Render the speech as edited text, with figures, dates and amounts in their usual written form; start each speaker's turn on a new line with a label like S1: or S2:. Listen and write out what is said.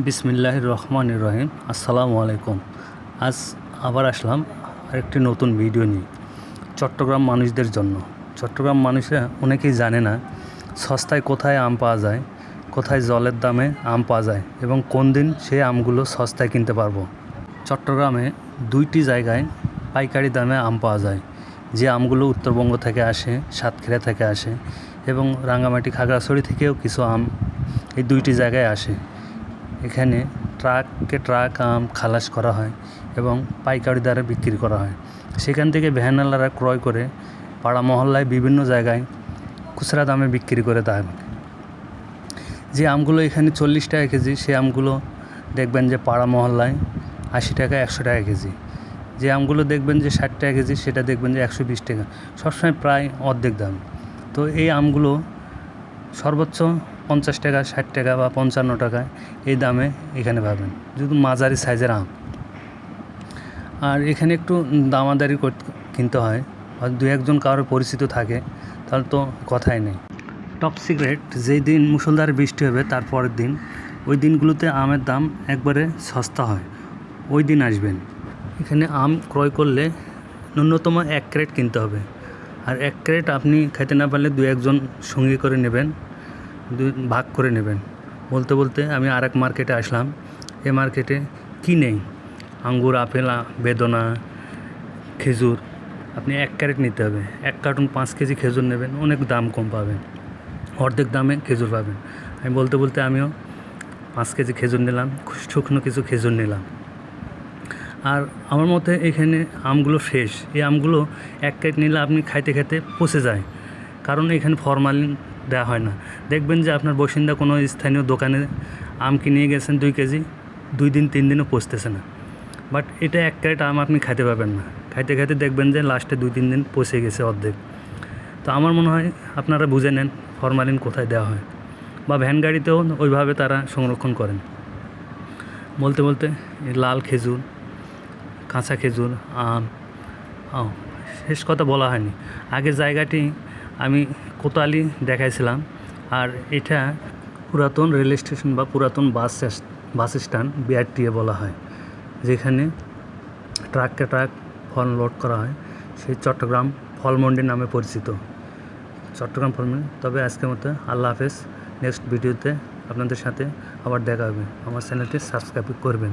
S1: বিসমিল্লাহির রহমানির রহিম। আসসালামু আলাইকুম। আজ আবার আসলাম আরেকটি নতুন ভিডিও নিয়ে চট্টগ্রাম মানুষদের জন্য। চট্টগ্রাম মানুষরা অনেকেই জানে না সস্তায় কোথায় আম পাওয়া যায়, কোথায় জলের দামে আম পাওয়া যায় এবং কোন দিন সেই আমগুলো সস্তায় কিনতে পারবো। চট্টগ্রামে দুইটি জায়গায় পাইকারি দামে আম পাওয়া যায়। যে আমগুলো উত্তরবঙ্গ থেকে আসে, সাতক্ষীরা থেকে আসে এবং রাঙ্গামাটি খাগড়াছড়ি থেকেও কিছু আম এই দুইটি জায়গায় আসে। এখানে ট্রাকে ট্রাক আম খালাস করা হয় এবং পাইকারি দরে বিক্রি করা হয়। সেখান থেকে ভ্যানওয়ালারা ক্রয় করে পাড়া মহল্লায় বিভিন্ন জায়গায় খুচরা দামে বিক্রি করে থাকে। যে আমগুলো এখানে 40 টাকা কেজি, সে আমগুলো দেখবেন যে পাড়া মহল্লায় 80 টাকা 100 টাকা কেজি। যে আমগুলো দেখবেন যে 60 টাকা কেজি, সেটা দেখবেন যে 120 টাকা, সবসময় প্রায় অর্ধেক দাম। তো এই আমগুলো সর্বোচ্চ 50 টাকা, 60 টাকা বা 55 টাকা এই দামে এখানে পাবেন, যদি মাঝারি সাইজের আম। আর এখানে একটু দামাদারি কিনতে হয়, আর দু একজন কারোর পরিচিত থাকে, তাহলে তো কথাই নেই। টপ সিক্রেট, যেই দিন মুষলধারে বৃষ্টি হবে তার পরের দিন, ওই দিনগুলোতে আমের দাম একবারে সস্তা হয়, ওই দিন আসবেন। এখানে আম ক্রয় করলে ন্যূনতম 1 ক্রেট কিনতে হবে। আর 1 ক্রেট আপনি খাইতে না পারলে দু একজন সঙ্গী করে নেবেন, ভাগ করে নেবেন। বলতে বলতে আমি আরেক মার্কেটে আসলাম। এই মার্কেটে কি নেই, আঙ্গুর, আপেল, বেদনা, খেজুর। আপনি 1 ক্যারেট নিতে হবে। 1 কার্টুন 5 কেজি খেজুর নেবেন, অনেক দাম কম পাবেন, অর্ধেক দামে খেজুর পাবেন। আমি বলতে বলতে আমিও 5 কেজি খেজুর নিলাম, শুকনো কিছু খেজুর নিলাম। আর আমার মতে এখানে আমগুলো ফ্রেশ। এই আমগুলো 1 ক্যারেট নিলে আপনি খাইতে খাইতে পচে যায়, কারণ এখানে ফরমালিন দেওয়া হয় না। দেখবেন যে আপনার বসিন্দা কোনো স্থানীয় দোকানে আম কিনে গেছেন 2 কেজি, 2 দিন 3 দিনও পচতেছে না। বাট এটা 1 ক্যারেট আম আপনি খাইতে পারবেন না, খাইতে খাইতে দেখবেন যে লাস্টে 2-3 দিন পচে গেছে অর্ধেক। তো আমার মনে হয় আপনারা বুঝে নেন ফরমালিন কোথায় দেওয়া হয়, বা ভ্যান গাড়িতেও ওইভাবে তারা সংরক্ষণ করেন। বলতে বলতে লাল খেজুর, কাঁচা খেজুর, আম, শেষ কথা বলা হয়নি। আগের জায়গাটি আমি কোতোয়ালি দেখাইছিলাম, আর এটা পুরাতন রেল স্টেশন বা পুরাতন বাস স্ট্যান্ড, বিআরটিএ বলা হয়, যেখানে ট্রাককে ট্রাক ফল লোড করা হয়। সেই চট্টগ্রাম ফলমন্ডি নামে পরিচিত, চট্টগ্রাম ফলমন্ডি। তবে আজকের মতো আল্লাহ হাফেজ। নেক্সট ভিডিওতে আপনাদের সাথে আবার দেখা হবে। আমার চ্যানেলটি সাবস্ক্রাইব করবেন।